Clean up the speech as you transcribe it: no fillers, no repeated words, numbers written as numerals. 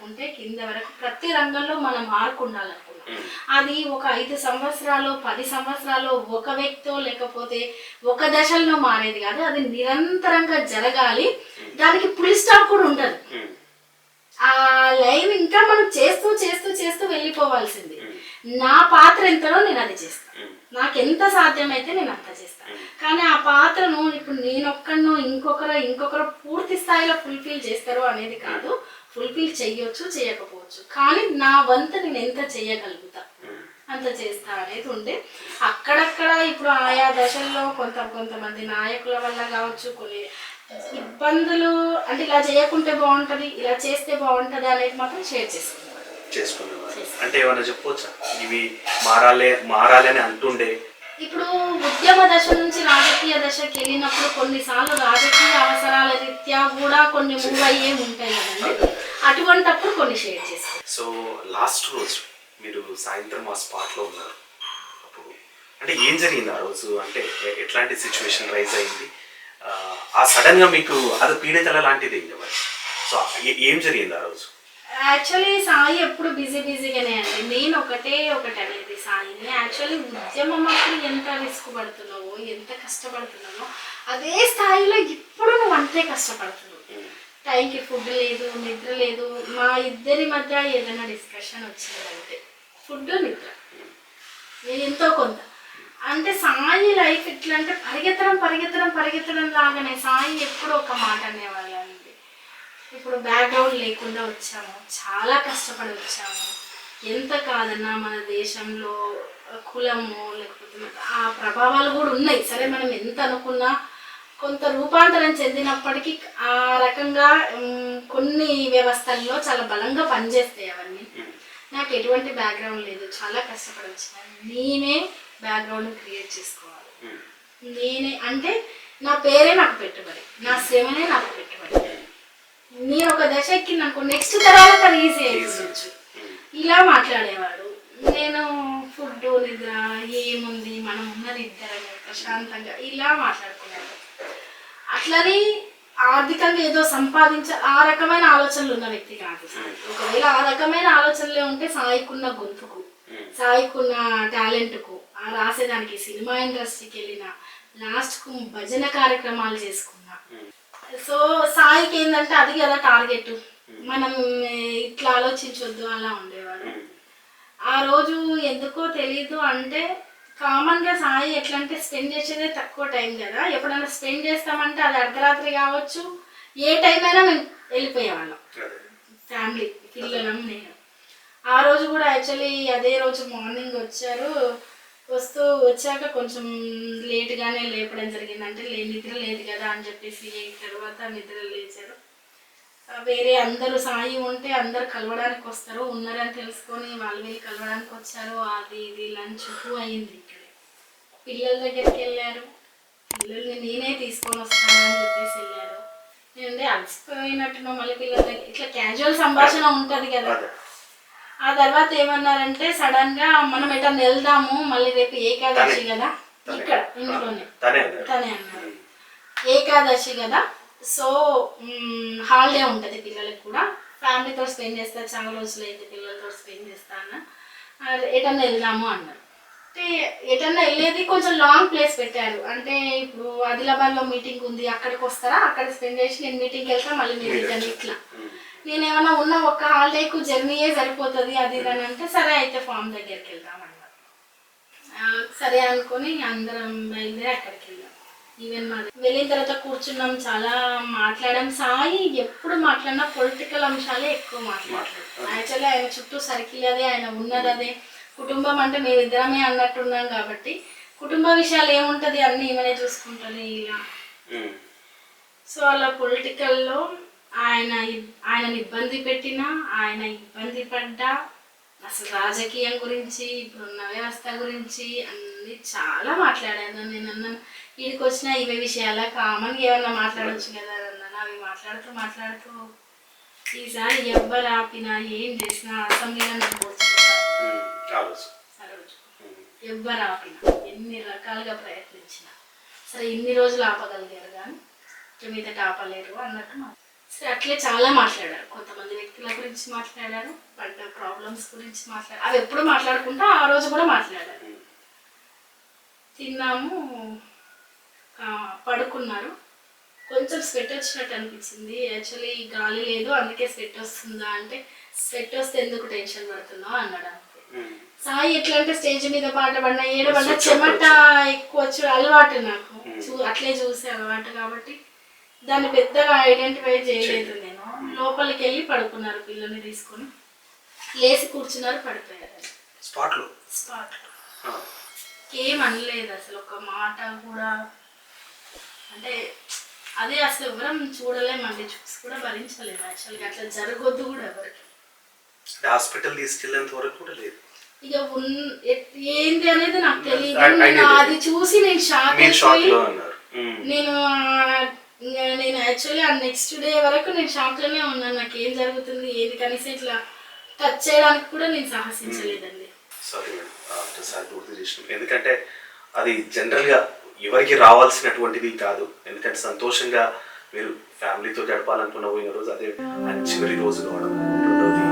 మొదలుకుంటే కింద వరకు ప్రతి రంగంలో మనం మార్పు ఉండాలనుకున్నాం. అది ఒక 5 సంవత్సరాలు 10 సంవత్సరాలు ఒక వ్యక్తో లేకపోతే ఒక దశలో మారేది కాదు. అది నిరంతరంగా జరగాలి. దానికి ఫుల్ స్టాప్ కూడా ఉండదు. ఆ లైన్ ఇంకా మనం చేస్తూ చేస్తూ చేస్తూ వెళ్ళిపోవాల్సింది. నా పాత్ర ఎంతనో నేను అది చేస్తాను. నాకు ఎంత సాధ్యమైతే నేను అంత చేస్తాను. కానీ ఆ పాత్రను ఇప్పుడు నేనొక్కనో ఇంకొకరు పూర్తి స్థాయిలో ఫుల్ఫిల్ చేస్తారు అనేది కాదు. ఫుల్ఫిల్ చెయ్యొచ్చు, చేయకపోవచ్చు. కానీ నా వంతు నేను ఎంత చెయ్యగలుగుతా అంత చేస్తా అనేది ఉండే. అక్కడక్కడ ఇప్పుడు ఆయా దశల్లో కొంతమంది నాయకుల వల్ల కావచ్చు, కొన్ని ఇబ్బందులు అంటే ఇలా చేయకుంటే బాగుంటుంది, ఇలా చేస్తే బాగుంటుంది అనేది మాత్రం షేర్ చేసుకునేవారు. అంటే ఏమైనా చెప్పొచ్చా ఇవి మారాలి అని అంటుండే? ఇప్పుడు ఉద్యమ దశ నుంచి రాజకీయ దశకి వెళ్ళినప్పుడు కొన్నిసార్లు రాజకీయ అవసరాల రీత్యా కూడా కొన్ని మూవ్ అయ్యే ఉంటాయి కదండి. అటువంటప్పుడు కొన్ని షేర్ చేస్తాం. సో లాస్ట్ రోజు మీరు సాయంత్రం ఆ స్పాట్లో ఉన్నారు. అప్పుడు అంటే ఏం జరిగింది ఆ రోజు? అంటే ఎట్లాంటి సిచ్యువేషన్ రైజ్ అయింది? ఆ సడన్ గా మీకు అది పీడితల లాంటిది మరి. సో ఏం జరిగింది ఆ రోజు? యాక్చువల్లీ సాయి ఎప్పుడు బిజీగానే అండి. నేను ఒకటి అనేది సాయిని యాక్చువల్లీ ఉద్యమం అప్పుడు ఎంత రిస్క్ పడుతున్నావో, ఎంత కష్టపడుతున్నావో అదే స్థాయిలో ఇప్పుడు నువ్వు అంతే కష్టపడుతున్నావు. టైంకి ఫుడ్ లేదు, నిద్ర లేదు. మా ఇద్దరి మధ్య ఏదైనా డిస్కషన్ వచ్చిందంటే ఫుడ్, నిద్ర ఎంతో కొంత. అంటే సాయి లైఫ్ ఎట్లా అంటే పరిగెత్తడం లాగానే. సాయి ఎప్పుడు ఒక మాట అనేవాళ్ళండి, ఇప్పుడు బ్యాక్గ్రౌండ్ లేకుండా వచ్చాము, చాలా కష్టపడి వచ్చాము. ఎంత కాదన్నా మన దేశంలో కులము లేకపోతే ఆ ప్రభావాలు కూడా ఉన్నాయి. సరే మనం ఎంత అనుకున్నా కొంత రూపాంతరం చెందినప్పటికీ ఆ రకంగా కొన్ని వ్యవస్థల్లో చాలా బలంగా పనిచేస్తాయి అవన్నీ. నాకు ఎటువంటి బ్యాక్గ్రౌండ్ లేదు, చాలా కష్టపడి వచ్చినాను. నేనే బ్యాక్గ్రౌండ్ క్రియేట్ చేసుకోవాలి. నేనే అంటే నా పేరే నాకు పెట్టుబడి, నా శ్రమనే నాకు పెట్టుబడి. నేను ఒక దశ ఎక్కిందనుకో నెక్స్ట్ తరాలకు అది ఈజీ అయిపోవచ్చు. ఇలా మాట్లాడేవాడు. నేను ఫుడ్, నిద్ర ఏముంది, మనం ఉన్నది ఇద్దరమే ప్రశాంతంగా ఇలా మాట్లాడుకునేవాడు. అట్లని ఆర్థికంగా ఏదో ఆ రకమైన ఆలోచనలు ఉన్న వ్యక్తి కాదు సాయి. ఒకవేళ ఆ రకమైన ఆలోచనలే ఉంటే సాయికున్న గొంతుకు, సాయికున్న టాలెంట్కు, ఆ రాసేదానికి, సినిమా ఇండస్ట్రీకి వెళ్ళిన, లాస్ట్కు భజన కార్యక్రమాలు చేసుకున్నా. సో సాయికి ఏంటంటే అది కదా టార్గెట్, మనం ఇట్లా ఆలోచించొద్దు అలా ఉండేవాడు. ఆ రోజు ఎందుకో తెలీదు. అంటే కామన్గా సాయి ఎట్లా అంటే స్పెండ్ చేసేదే తక్కువ టైం కదా. ఎప్పుడైనా స్పెండ్ చేస్తామంటే అది అర్ధరాత్రి కావచ్చు, ఏ టైం అయినా మేము వెళ్ళిపోయేవాళ్ళం, ఫ్యామిలీ, పిల్లలం, నేను. ఆ రోజు కూడా యాక్చువల్లీ అదే రోజు మార్నింగ్ వచ్చారు. వచ్చాక కొంచెం లేట్గానే లేపడం జరిగింది. అంటే నిద్ర లేదు కదా అని చెప్పేసి 8 తర్వాత నిద్ర లేచారు. వేరే అందరూ సాయి ఉంటే అందరు కలవడానికి వస్తారు, ఉన్నారని తెలుసుకొని వాళ్ళు వెళ్ళి కలవడానికి వచ్చారు. అది ఇది లంచ్ అయింది. ఇక్కడే పిల్లల దగ్గరికి వెళ్ళారు. పిల్లల్ని నేనే తీసుకొని వస్తానని చెప్పేసి వెళ్ళారు. నేను అలసిపోయినట్టున్నా మళ్ళీ పిల్లల దగ్గర ఇట్లా క్యాజువల్ సంభాషణ ఉంటుంది కదా. ఆ తర్వాత ఏమన్నారంటే సడన్ గా మనం ఎటన్నా వెళ్దాము, మళ్ళీ రేపు ఏకాదశి కదా, ఇక్కడ ఇంట్లోనే తనే అన్నారు ఏకాదశి కదా, సో హాలిడే ఉంటుంది పిల్లలకి కూడా, ఫ్యామిలీతో స్పెండ్ చేస్తా, చాలా రోజులు అయితే పిల్లలతో స్పెండ్ చేస్తాను, ఎటన్నా వెళ్దాము అన్నారు. అంటే ఎటన్నా వెళ్ళేది కొంచెం లాంగ్ ప్లేస్ పెట్టారు. అంటే ఇప్పుడు ఆదిలాబాద్లో మీటింగ్ ఉంది, అక్కడికి వస్తారా, అక్కడ స్పెండ్ చేసి నేను మీటింగ్కి వెళ్తాను, మళ్ళీ మీరు రిటర్న్. ఇట్లా నేనేమన్నా ఉన్న ఒక హాలిడేకు జర్నీయే సరిపోతుంది అది అని అంటే సరే అయితే ఫామ్ దగ్గరికి వెళ్దామన్నారు. సరే అనుకొని అందరం బయలుదేరి అక్కడికి వెళ్ళాం. ఈవెన్ మాది వెళ్ళిన తర్వాత కూర్చున్నాం, చాలా మాట్లాడాం. సాయి ఎప్పుడు మాట్లాడినా పొలిటికల్ అంశాలే ఎక్కువ మాట్లాడతారు. యాక్చువల్లీ ఆయన చుట్టూ సర్కిల్ అదే, ఆయన ఉన్నది అదే. కుటుంబం అంటే మేమిద్దరమే అన్నట్టున్నాం కాబట్టి కుటుంబ విషయాలు ఏముంటుంది అన్నీ ఈమెనే చూసుకుంటుంది ఇలా. సో అలా పొలిటికల్లో ఆయనని ఇబ్బంది పెట్టినా, ఆయన ఇబ్బంది పడ్డా, అసలు రాజకీయం గురించి, ఇప్పుడున్న వ్యవస్థ గురించి అన్నీ చాలా మాట్లాడాను. నేను అన్నాను వీడికి వచ్చిన ఇవే విషయాల కామన్గా ఏమన్నా మాట్లాడవచ్చు కదా అన్నాను. అవి మాట్లాడుతూ ఈసారి ఎవ్వరు ఆపినా ఏం చేసినా అసెంబ్లీలో నేను పోల్చుకుంటాను. ఎవ్వరు ఆపినా ఎన్ని రకాలుగా ప్రయత్నించిన సరే ఇన్ని రోజులు ఆపగలిగారు కానీ మీదట ఆపలేరు అన్నట్టు. సరే అట్లే చాలా మాట్లాడారు, కొంతమంది వ్యక్తుల గురించి మాట్లాడారు, పడ్డ ప్రాబ్లమ్స్ గురించి మాట్లాడారు, అవి ఎప్పుడు మాట్లాడుకుంటా ఆ రోజు కూడా మాట్లాడారు. తిన్నాము, పడుకున్నారు. కొంచెం స్వెట్ వచ్చినట్టు అనిపించింది. యాక్చువల్లీ గాలి లేదు అందుకే స్వెట్ వస్తుందా అంటే, స్వెట్ వస్తే ఎందుకు టెన్షన్ పడుతున్నావు అన్నాడు. సాయి ఎట్లా అంటే స్టేజ్ మీద పాట పడినా ఏడబడినా చెమట ఎక్కువ వచ్చి అలవాటు నాకు, అట్లే చూసే అలవాటు కాబట్టి దాన్ని పెద్దగా ఐడెంటిఫై చేయలేదు నేను. లోపలికి వెళ్ళి పడుకున్నారు, పిల్లని తీసుకొని లేచి కూర్చున్నారు, పడిపోయారు స్పాట్లో. ఏం అనలేదు అసలు, ఒక మాట కూడా. అంటే అదే అసలు ఎవరం చూడలేమండి, చూసి కూడా భరించలేము. యాక్చువల్గా అట్లా జరగొద్దు కూడా ఎవరికి. హాస్పిటల్ తీసుకెళ్ళేంత వరకు కూడా లేదు. ఇక ఏంటి అనేది నాకు తెలియదు. అది చూసి నేను షాక్ అయిపోయి, నేను యాక్చువల్లీ ఆ నెక్స్ట్ డే వరకు నేను షాక్లోనే ఉన్నాను. నాకు ఏం జరుగుతుంది ఏది, కనీసం ఇట్లా టచ్ చేయడానికి కూడా నేను సాహసించలేదండి. సారీ మేడం, ఎందుకంటే అది జనరల్గా ఎవరికి రావాల్సినటువంటిది కాదు. ఎందుకంటే సంతోషంగా మీరు ఫ్యామిలీతో గడపాలనుకున్న పోయిన రోజు అదే చివరి రోజు కావడం, రెండోది